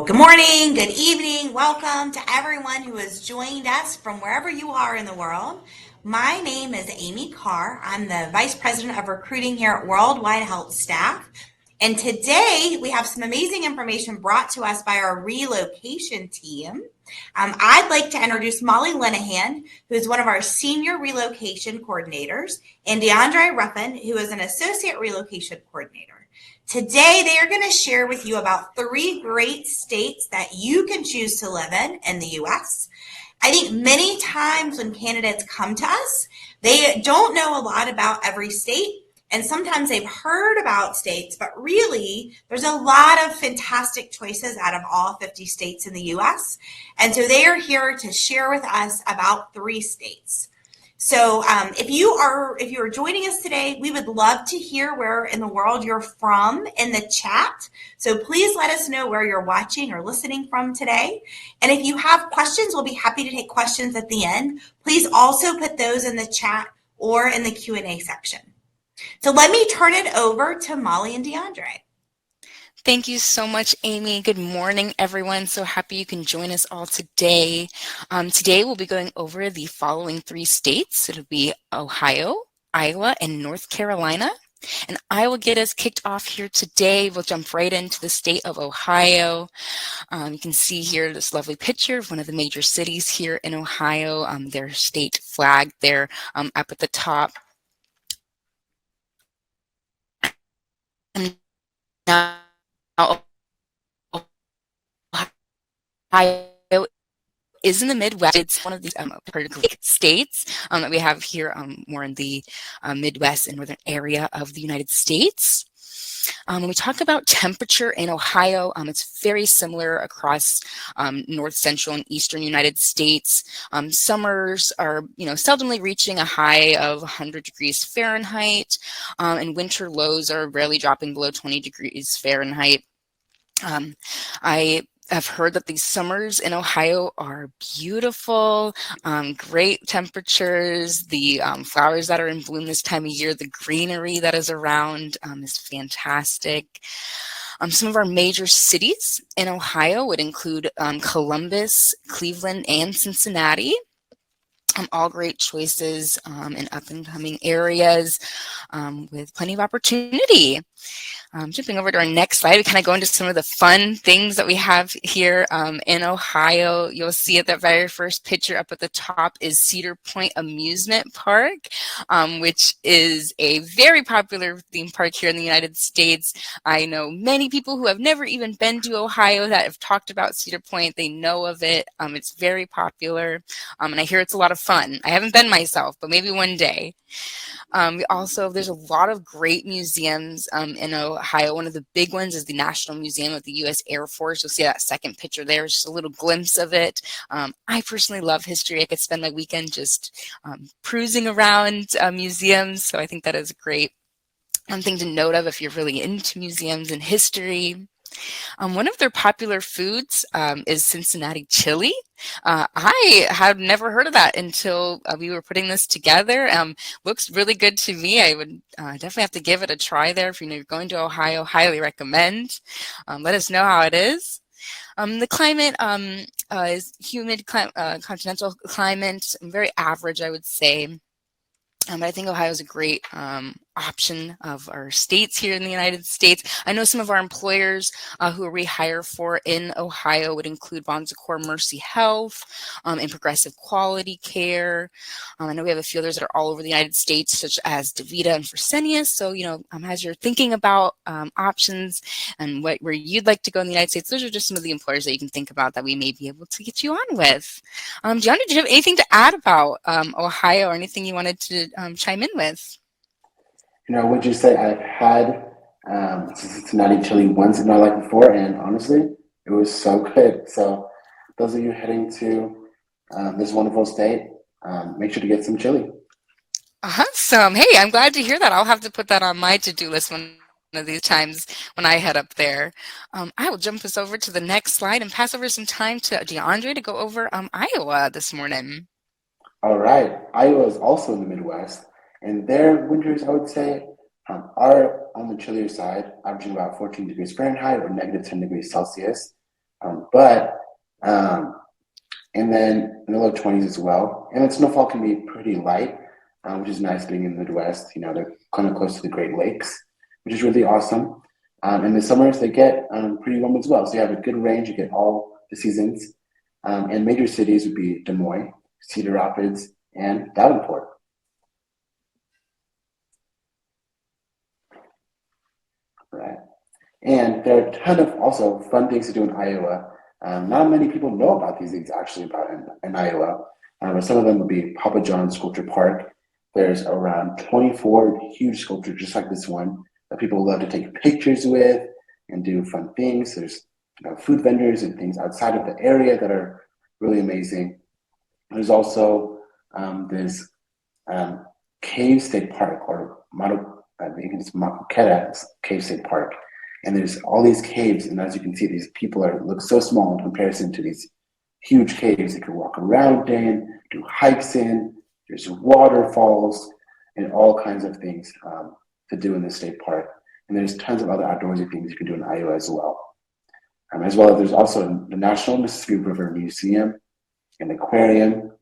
good morning, good evening. Welcome to everyone who has joined us from wherever you are in the world. My name is Amy Carr. I'm the Vice President of Recruiting here at Worldwide HealthStaff. And today we have some amazing information brought to us by our relocation team. I'd like to introduce Molly Linehan, who is one of our senior relocation coordinators, and DeAndre Ruffin, who is an associate relocation coordinator. Today, they are going to share with you about 3 great states that you can choose to live in the U.S. I think many times when candidates come to us, they don't know a lot about every state. And sometimes they've heard about states, but really there's a lot of fantastic choices out of all 50 states in the US. And so they are here to share with us about 3 states. So if you are joining us today, we would love to hear where in the world you're from in the chat. So please let us know where you're watching or listening from today. And if you have questions, we'll be happy to take questions at the end. Please also put those in the chat or in the Q&A section. So let me turn it over to Molly and DeAndre. Thank you so much, Amy. Good morning, everyone. So happy you can join us all today. Today we'll be going over the following 3 states. It'll be Ohio, Iowa, and North Carolina. And I will get us kicked off here today. We'll jump right into the state of Ohio. You can see here this lovely picture of one of the major cities here in Ohio, their state flag there up at the top. And now Ohio is in the Midwest. It's one of these great states that we have here more in the Midwest and northern area of the United States. When we talk about temperature in Ohio, it's very similar across north, central, and eastern United States. Summers are, seldomly reaching a high of 100 degrees Fahrenheit, and winter lows are rarely dropping below 20 degrees Fahrenheit. I've heard that these summers in Ohio are beautiful, great temperatures, the flowers that are in bloom this time of year, the greenery that is around is fantastic. Some of our major cities in Ohio would include Columbus, Cleveland, and Cincinnati. All great choices in up-and-coming areas with plenty of opportunity. Jumping over to our next slide, we kind of go into some of the fun things that we have here in Ohio. You'll see at that very first picture up at the top is Cedar Point Amusement Park, which is a very popular theme park here in the United States. I know many people who have never even been to Ohio that have talked about Cedar Point. They know of it. It's very popular, and I hear it's a lot of fun. I haven't been myself, but maybe one day. There's a lot of great museums in Ohio. One of the big ones is the National Museum of the U.S. Air Force. You'll see that second picture there, just a little glimpse of it. I personally love history. I could spend my weekend just cruising around museums, so I think that is a great thing to note of if you're really into museums and history. One of their popular foods is Cincinnati chili. I had never heard of that until we were putting this together. Looks really good to me. I would definitely have to give it a try there. If you're going to Ohio, highly recommend. Let us know how it is. The climate is humid, continental climate, very average, I would say. But I think Ohio is a great option of our states here in the United States. I know some of our employers who we hire for in Ohio would include Bon Secours Mercy Health and Progressive Quality Care. I know we have a few others that are all over the United States, such as DaVita and Fresenius. So, as you're thinking about options and where you'd like to go in the United States, those are just some of the employers that you can think about that we may be able to get you on with. Gianna, did you have anything to add about Ohio or anything you wanted to chime in with? Would you say I've had Cincinnati chili once in my life before, and honestly, it was so good. So those of you heading to this wonderful state, make sure to get some chili. Awesome. Hey, I'm glad to hear that. I'll have to put that on my to-do list one of these times when I head up there. I will jump us over to the next slide and pass over some time to DeAndre to go over Iowa this morning. All right. Iowa is also in the Midwest. And their winters, I would say, are on the chillier side, averaging about 14 degrees Fahrenheit or negative 10 degrees Celsius. But and then in the low 20s as well. And then snowfall can be pretty light, which is nice being in the Midwest. You know, they're kind of close to the Great Lakes, which is really awesome. In the summers, they get pretty warm as well. So you have a good range, you get all the seasons. And major cities would be Des Moines, Cedar Rapids, and Davenport. Right. And there are a ton of also fun things to do in Iowa. Not many people know about these things actually about in Iowa. But some of them would be Papa John's Sculpture Park. There's around 24 huge sculptures just like this one that people love to take pictures with and do fun things. There's food vendors and things outside of the area that are really amazing. There's also this Cave State Park, or I think it's Maquoketa Cave State Park. And there's all these caves, and as you can see, these people look so small in comparison to these huge caves. You can walk around in, do hikes in. There's waterfalls and all kinds of things to do in the state park. And there's tons of other outdoorsy things you can do in Iowa as well. As well as there's also the National Mississippi River Museum, an aquarium.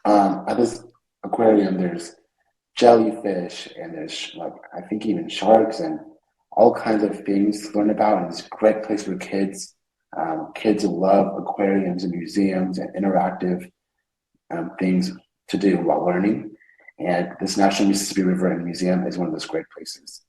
At this aquarium, there's jellyfish, and there's I think even sharks and all kinds of things to learn about. And it's a great place for kids. Kids love aquariums and museums and interactive things to do while learning. And this National Mississippi River and Museum is one of those great places.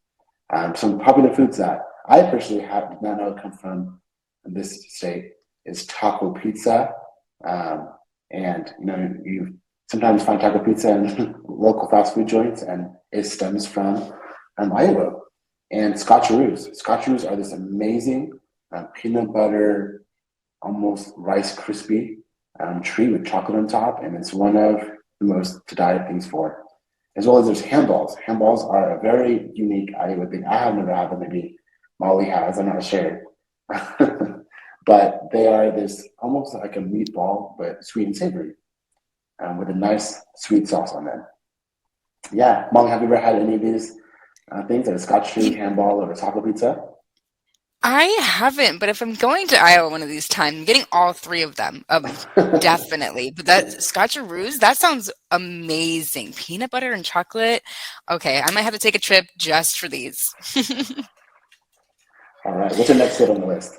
Some popular foods that I personally did not know come from this state is taco pizza. And you sometimes find taco pizza in local fast food joints, and it stems from Iowa. And scotcheroos. Scotcheroos are this amazing peanut butter, almost Rice Krispie treat with chocolate on top, and it's one of the most to die things for. As well as there's handballs. Handballs are a very unique Iowa thing. I have never had them. Maybe Molly has. I'm not sure. But they are this almost like a meatball, but sweet and savory, with a nice sweet sauce on them. Yeah, Molly, have you ever had any of these things, like a scotcheroos, handball, or a taco pizza? I haven't, but if I'm going to Iowa one of these times, I'm getting all three of them. Definitely. But that scotcheroos, that sounds amazing. Peanut butter and chocolate. Okay, I might have to take a trip just for these. All right. What's your next hit on the list?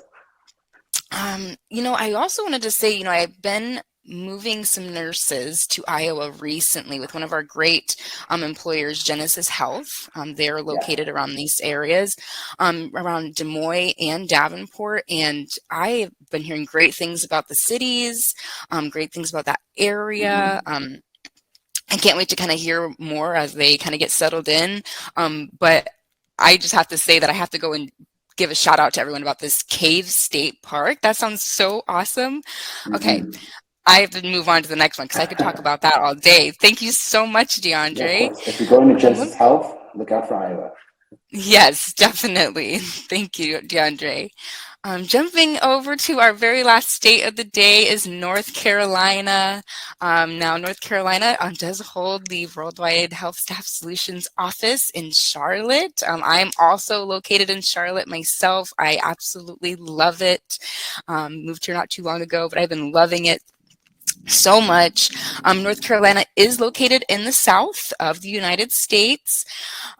I also wanted to say, I've been moving some nurses to Iowa recently with one of our great employers, Genesis Health. They're located around these areas, around Des Moines and Davenport. And I've been hearing great things about the cities, great things about that area. I can't wait to kind of hear more as they kind of get settled in. But I just have to say that I have to go and give a shout out to everyone about this Cave State Park. That sounds so awesome. Okay. I have to move on to the next one because I could talk about that all day. Thank you so much, DeAndre. Yeah, of course. If you're going to Genesis Health, look out for Iowa. Yes, definitely. Thank you, DeAndre. Jumping over to our very last state of the day is North Carolina. Now, North Carolina does hold the Worldwide HealthStaff Solutions office in Charlotte. I'm also located in Charlotte myself. I absolutely love it. Moved here not too long ago, but I've been loving it so much. North Carolina is located in the south of the United States.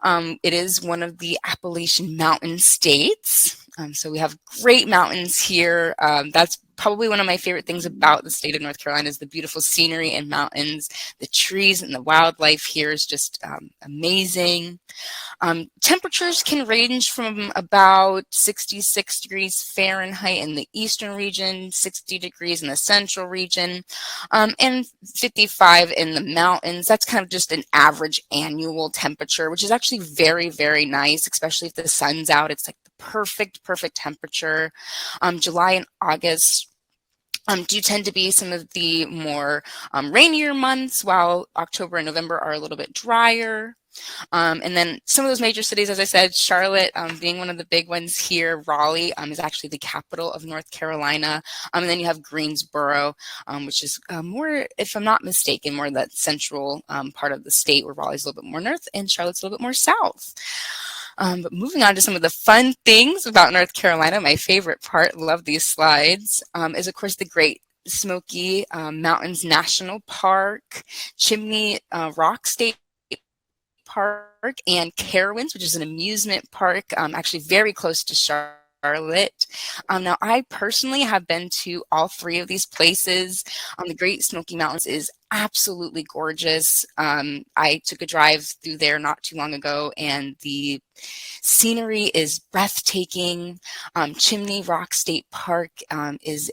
It is one of the Appalachian Mountain states. So we have great mountains here. That's probably one of my favorite things about the state of North Carolina is the beautiful scenery and mountains. The trees and the wildlife here is just amazing. Temperatures can range from about 66 degrees Fahrenheit in the eastern region, 60 degrees in the central region, and 55 in the mountains. That's kind of just an average annual temperature, which is actually very, very nice, especially if the sun's out. It's like the perfect temperature. July and August do tend to be some of the more rainier months, while October and November are a little bit drier. And then some of those major cities, as I said, Charlotte being one of the big ones here, Raleigh is actually the capital of North Carolina. And then you have Greensboro, which is more, if I'm not mistaken, more that central part of the state, where Raleigh's a little bit more north and Charlotte's a little bit more south. But moving on to some of the fun things about North Carolina, my favorite part, love these slides, is of course the Great Smoky Mountains National Park, Chimney Rock State Park, and Carowinds, which is an amusement park, actually very close to Charlotte. Now, I personally have been to all three of these places. The Great Smoky Mountains is absolutely gorgeous. I took a drive through there not too long ago, and the scenery is breathtaking. Chimney Rock State Park is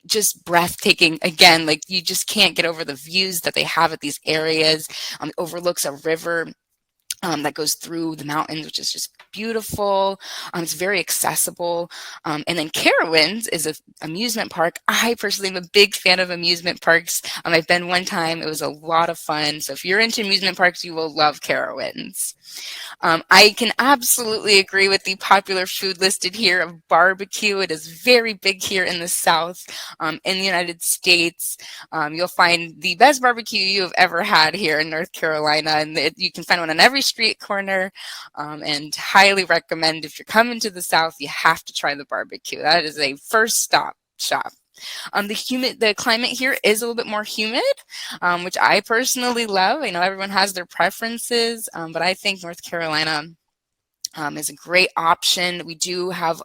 just breathtaking. Again, like you just can't get over the views that they have at these areas. It overlooks a river that goes through the mountains, which is just beautiful. It's very accessible. And then Carowinds is an amusement park. I personally am a big fan of amusement parks. I've been one time. It was a lot of fun. So if you're into amusement parks, you will love Carowinds. I can absolutely agree with the popular food listed here of barbecue. It is very big here in the South. In the United States, you'll find the best barbecue you have ever had here in North Carolina, and you can find one on every street corner, and highly recommend if you're coming to the South, you have to try the barbecue. That is a first stop shop. The climate here is a little bit more humid, which I personally love. I know everyone has their preferences, but I think North Carolina is a great option. We do have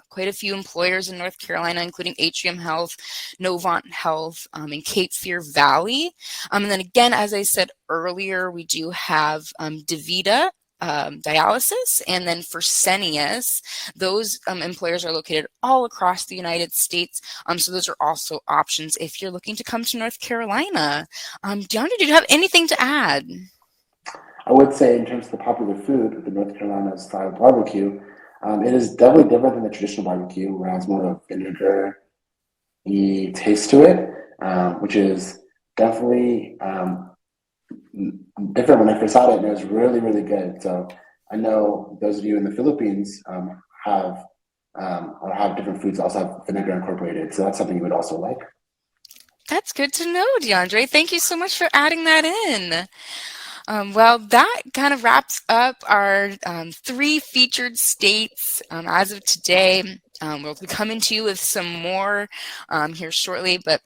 quite a few employers in North Carolina, including Atrium Health, Novant Health, and Cape Fear Valley. And then again, as I said earlier, we do have DaVita dialysis, and then Fresenius. Those employers are located all across the United States. So those are also options if you're looking to come to North Carolina. DeAndre, did you have anything to add? I would say in terms of the popular food with the North Carolina style barbecue, it is definitely different than the traditional barbecue, where it has more of a vinegar taste to it, which is definitely different. When I first had it, and it was really, really good. So I know those of you in the Philippines have or have different foods that also have vinegar incorporated. So that's something you would also like. That's good to know, DeAndre. Thank you so much for adding that in. Well, that kind of wraps up our 3 featured states as of today. We'll be coming to you with some more here shortly, but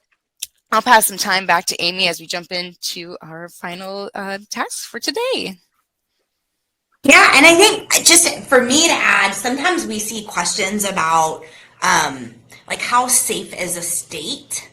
I'll pass some time back to Amy as we jump into our final tasks for today. Yeah, and I think just for me to add, sometimes we see questions about like how safe is a state?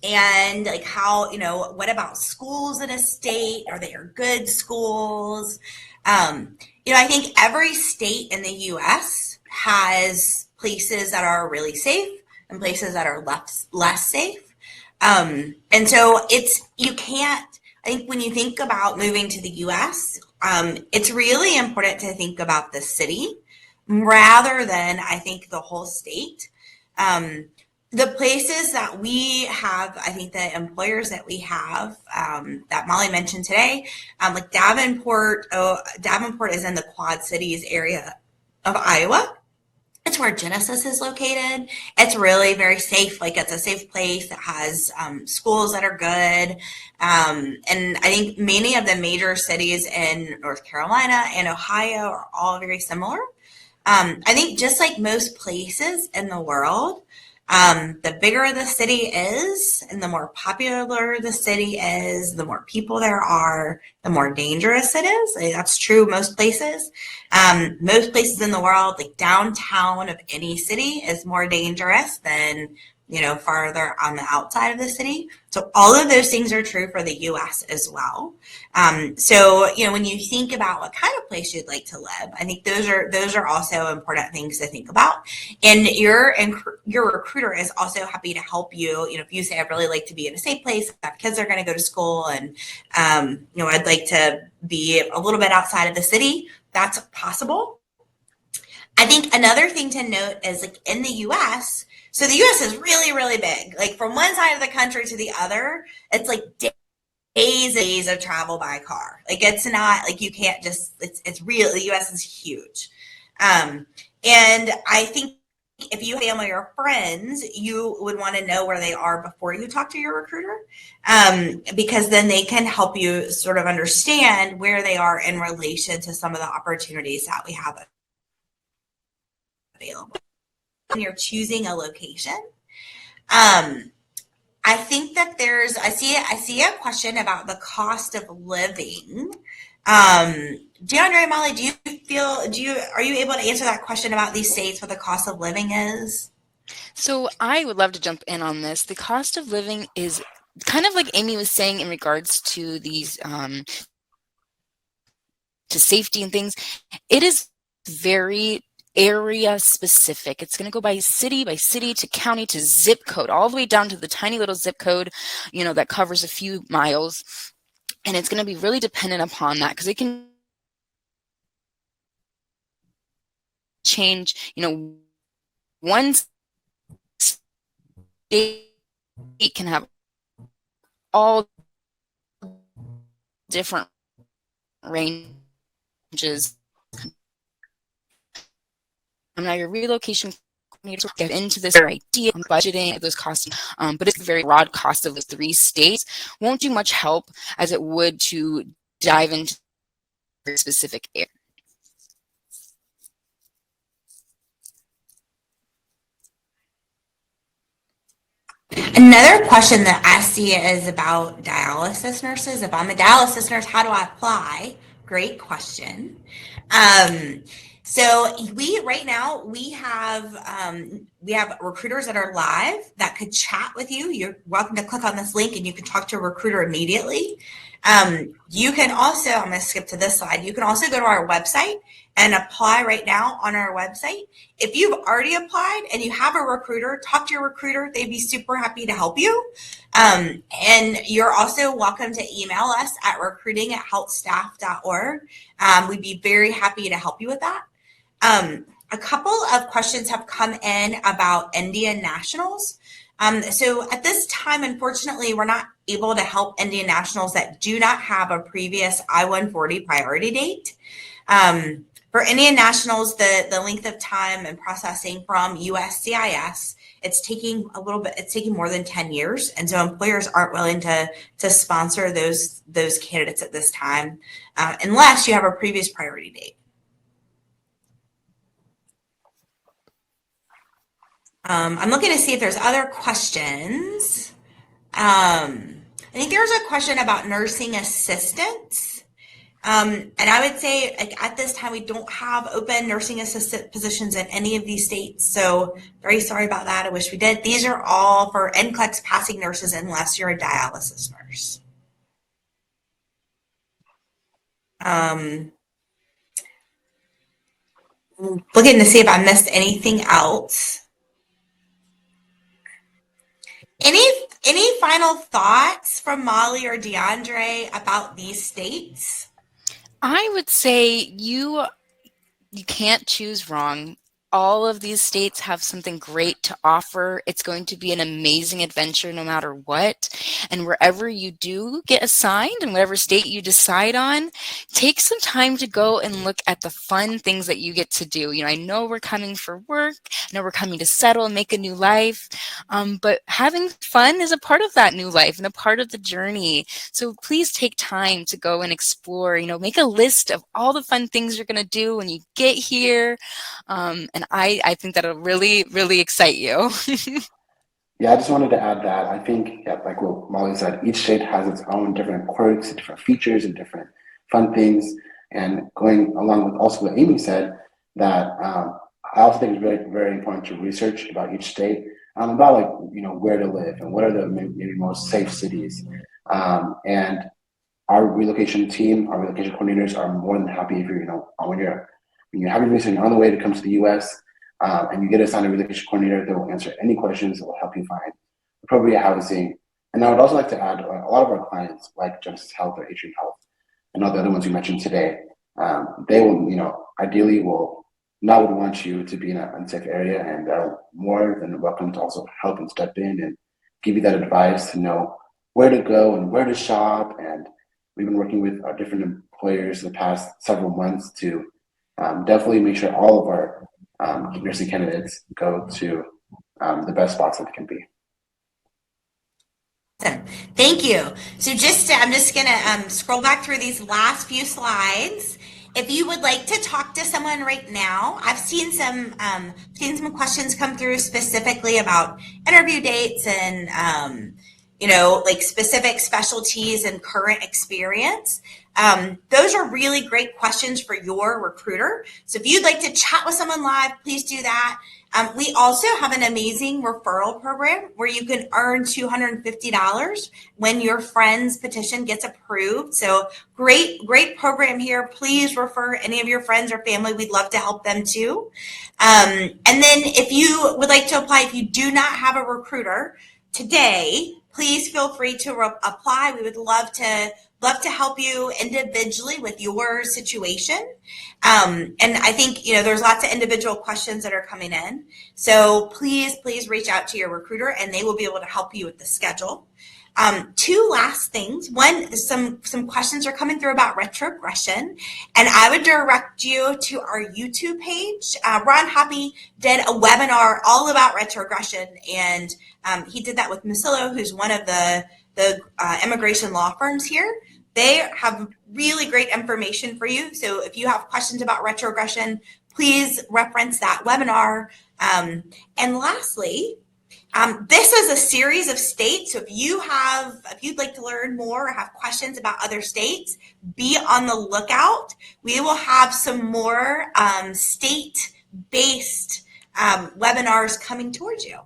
And like how, what about schools in a state? Are they good schools? I think every state in the US has places that are really safe and places that are less safe. And so you can't, I think when you think about moving to the US, it's really important to think about the city rather than, I think, the whole state. The places that we have, I think the employers that we have that Molly mentioned today, like Davenport. Davenport is in the Quad Cities area of Iowa. It's where Genesis is located. It's really very safe. Like it's a safe place. It has schools that are good. And I think many of the major cities in North Carolina and Ohio are all very similar. I think just like most places in the world, the bigger the city is and the more popular the city is, the more people there are, the more dangerous it is. That's true most places. Most places in the world, like downtown of any city, is more dangerous than farther on the outside of the city. So all of those things are true for the U.S. as well. So when you think about what kind of place you'd like to live, I think those are also important things to think about. And your recruiter is also happy to help you. If you say I'd really like to be in a safe place, my kids are going to go to school, and I'd like to be a little bit outside of the city, that's possible. I think another thing to note is like in the U.S. So the U.S. is really, really big. Like from one side of the country to the other, it's like days and days of travel by car. Like it's not like you can't just. It's real. The U.S. is huge, and I think if you have family or friends, you would want to know where they are before you talk to your recruiter, because then they can help you sort of understand where they are in relation to some of the opportunities that we have available. When you're choosing a location, I think that I see a question about the cost of living. DeAndre and Molly, are you able to answer that question about these states, what the cost of living is? So I would love to jump in on this. The cost of living is kind of like Amy was saying in regards to these to safety and things. It is very area specific. It's going to go by city to county to zip code, all the way down to the tiny little zip code, that covers a few miles. And it's going to be really dependent upon that, because it can change, one state can have all different ranges. Now your relocation coordinator will get into this idea on budgeting, those costs, but it's a very broad cost of the 3 states. Won't do much help as it would to dive into a specific area. Another question that I see is about dialysis nurses. If I'm a dialysis nurse, how do I apply? Great question. So right now we have recruiters that are live that could chat with you. You're welcome to click on this link and you can talk to a recruiter immediately. You can also, I'm going to skip to this slide. You can also go to our website and apply right now on our website. If you've already applied and you have a recruiter, talk to your recruiter. They'd be super happy to help you. And you're also welcome to email us at recruiting@healthstaff.org. We'd be very happy to help you with that. A couple of questions have come in about Indian nationals. So at this time, unfortunately, we're not able to help Indian nationals that do not have a previous I-140 priority date. For Indian nationals, the length of time and processing from USCIS, it's taking more than 10 years. And so employers aren't willing to sponsor those candidates at this time, unless you have a previous priority date. I'm looking to see if there's other questions. I think there's a question about nursing assistants. And I would say, like, at this time, we don't have open nursing assistant positions in any of these states. So very sorry about that. I wish we did. These are all for NCLEX passing nurses unless you're a dialysis nurse. Looking to see if I missed anything else. Any final thoughts from Molly or DeAndre about these states? I would say you can't choose wrong. All of these states have something great to offer. It's going to be an amazing adventure no matter what. And wherever you do get assigned and whatever state you decide on, take some time to go and look at the fun things that you get to do. I know we're coming for work. I know we're coming to settle and make a new life. But having fun is a part of that new life and a part of the journey. So please take time to go and explore, make a list of all the fun things you're going to do when you get here. And I think that'll really, really excite you. Yeah, I just wanted to add that I think, yeah, like what Molly said, each state has its own different quirks, different features, and different fun things. And going along with also what Amy said, that I also think it's very, very important to research about each state, about where to live and what are the maybe most safe cities. And our relocation team, our relocation coordinators are more than happy if when you're having research on the way to come to the U.S. And you get assigned a relocation coordinator, they will answer any questions that will help you find appropriate housing. And I would also like to add, a lot of our clients, like Justice Health or Atrium Health, and all the other ones you mentioned today, they will, ideally would want you to be in an unsafe area, and they're more than welcome to also help and step in and give you that advice to know where to go and where to shop. And we've been working with our different employers the past several months to definitely make sure all of our nursing candidates go to the best spots that they can be. Awesome. Thank you. So I'm just going to scroll back through these last few slides. If you would like to talk to someone right now, I've seen some questions come through specifically about interview dates and like specific specialties and current experience. Those are really great questions for your recruiter. So if you'd like to chat with someone live, please do that. We also have an amazing referral program where you can earn $250 when your friend's petition gets approved. So great program here. Please refer any of your friends or family. We'd love to help them too. And then if you would like to apply, if you do not have a recruiter today, please feel free to apply. We would love to help you individually with your situation. And I think, there's lots of individual questions that are coming in. So please reach out to your recruiter and they will be able to help you with the schedule. Two last things. One, some questions are coming through about retrogression, and I would direct you to our YouTube page. Ron Hoppy did a webinar all about retrogression, and he did that with Masillo, who's one of the immigration law firms here. They have really great information for you. So if you have questions about retrogression, please reference that webinar. And lastly, this is a series of states. So if you'd like to learn more or have questions about other states, be on the lookout. We will have some more state-based webinars coming towards you.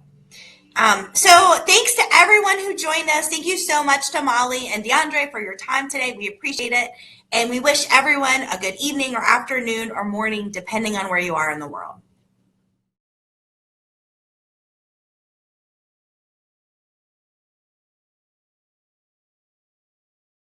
So thanks to everyone who joined us. Thank you so much to Molly and DeAndre for your time today. We appreciate it. And we wish everyone a good evening or afternoon or morning, depending on where you are in the world.